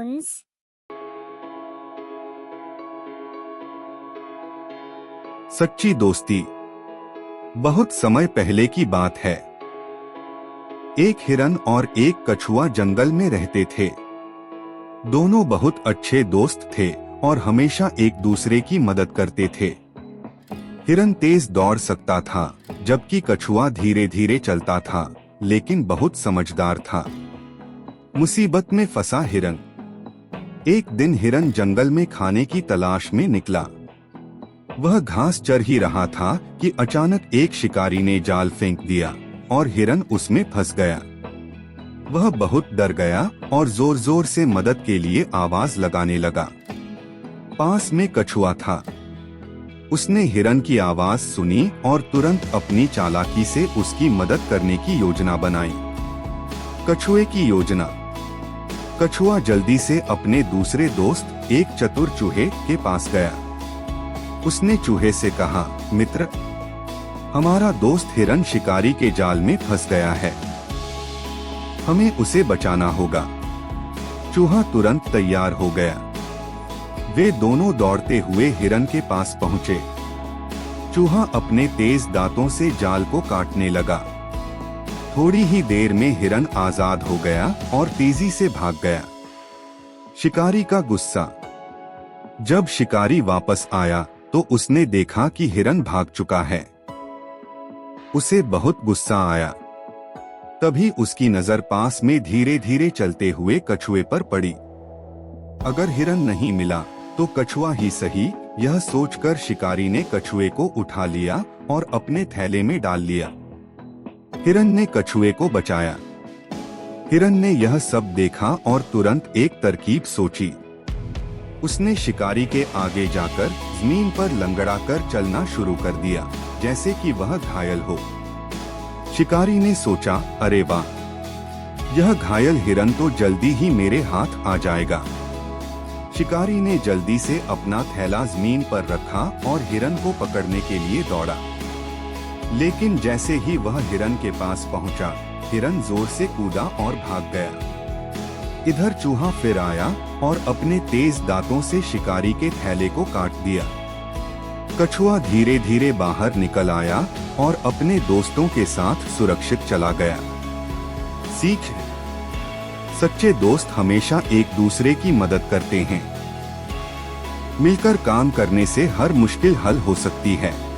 bones. सच्ची दोस्ती। बहुत समय पहले की बात है। एक हिरन और एक कछुआ जंगल में रहते थे। दोनों बहुत अच्छे दोस्त थे और हमेशा एक दूसरे की मदद करते थे। हिरन तेज दौड़ सकता था, जबकि कछुआ धीरे धीरे चलता था, लेकिन बहुत समझदार था। मुसीबत में फंसा हिरन। एक दिन हिरन जंगल में खाने की तलाश में निकला। वह घास चर ही रहा था कि अचानक एक शिकारी ने जाल फेंक दिया और हिरन उसमें फंस गया। वह बहुत डर गया और जोर जोर से मदद के लिए आवाज लगाने लगा। पास में कछुआ था। उसने हिरन की आवाज सुनी और तुरंत अपनी चालाकी से उसकी मदद करने की योजना बनाई। कछुए की योजना। कछुआ जल्दी से अपने दूसरे दोस्त एक चतुर चूहे के पास गया। उसने चूहे से कहा, मित्र, हमारा दोस्त हिरन शिकारी के जाल में फंस गया है। हमें उसे बचाना होगा। चूहा तुरंत तैयार हो गया। वे दोनों दौड़ते हुए हिरन के पास पहुंचे। चूहा अपने तेज दांतों से जाल को काटने लगा। थोड़ी ही देर में हिरन आजाद हो गया और तेजी से भाग गया। शिकारी का गुस्सा। जब शिकारी वापस आया तो उसने देखा कि हिरन भाग चुका है। उसे बहुत गुस्सा आया। तभी उसकी नजर पास में धीरे धीरे चलते हुए कछुए पर पड़ी। अगर हिरन नहीं मिला तो कछुआ ही सही, यह सोचकर शिकारी ने कछुए को उठा लिया और अपने थैले में डाल लिया। हिरन ने कछुए को बचाया। हिरन ने यह सब देखा और तुरंत एक तरकीब सोची। उसने शिकारी के आगे जाकर जमीन पर लंगड़ाकर चलना शुरू कर दिया, जैसे कि वह घायल हो। शिकारी ने सोचा, अरे वाह, यह घायल हिरन तो जल्दी ही मेरे हाथ आ जाएगा। शिकारी ने जल्दी से अपना थैला जमीन पर रखा और हिरन को पकड़ने के लिए दौड़ा। लेकिन जैसे ही वह हिरन के पास पहुंचा, हिरन जोर से कूदा और भाग गया। इधर चूहा फिर आया और अपने तेज दांतों से शिकारी के थैले को काट दिया। कछुआ धीरे धीरे बाहर निकल आया और अपने दोस्तों के साथ सुरक्षित चला गया। सीख। सच्चे दोस्त हमेशा एक दूसरे की मदद करते हैं। मिलकर काम करने से हर मुश्किल हल हो सकती है।